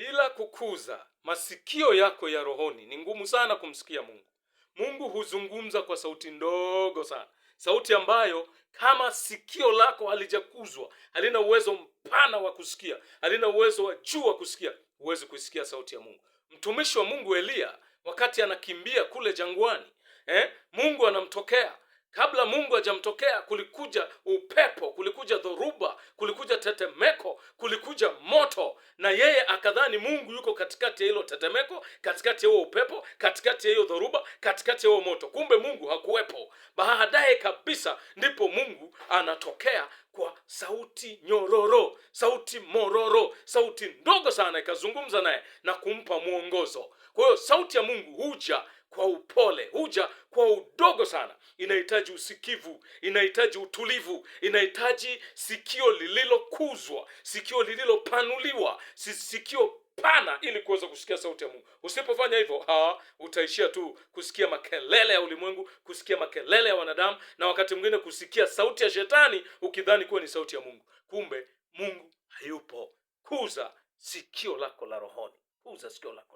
Bila kukuza masikio yako ya rohoni ni ngumu sana kumsikia Mungu. Mungu huzungumza kwa sauti ndogo sana, sauti ambayo kama sikio lako halijakuzwa, halina uwezo mpana wa kusikia, halina uwezo wa juu wa kusikia, huwezi kusikia sauti ya Mungu. Mtumishi wa Mungu Eliya, wakati anakimbia kule jangwani, Mungu anamtokea. Kabla Mungu hajamtokea, kulikuja upepo, kulikuja dhoruba, kulikuja tetemeko, kulikuja moto, na yeye akadhani Mungu yuko katikati ya hilo tetemeko, katikati ya huo upepo, katikati ya hiyo dhoruba, katikati ya huo moto. Kumbe Mungu hakuwepo. Baadaye kabisa ndipo Mungu anatokea kwa sauti nyororo, sauti mororo, sauti ndogo sana, ikazungumza naye na kumpa mwongozo. Kwa hiyo sauti ya Mungu huja kwa upole, huja kwa udogo sana. Inahitaji usikivu, inahitaji utulivu, inahitaji sikio lililokuzwa, sikio lililopanuliwa, sikio pana, ili kuweza kusikia sauti ya Mungu. Usipofanya hivyo, utaishia tu kusikia makelele ya ulimwengu, kusikia makelele ya wanadamu, na wakati mwingine kusikia sauti ya shetani ukidhani kuwa ni sauti ya Mungu. Kumbe Mungu hayupo. Kuza sikio lako la rohoni, kuza sikio lako.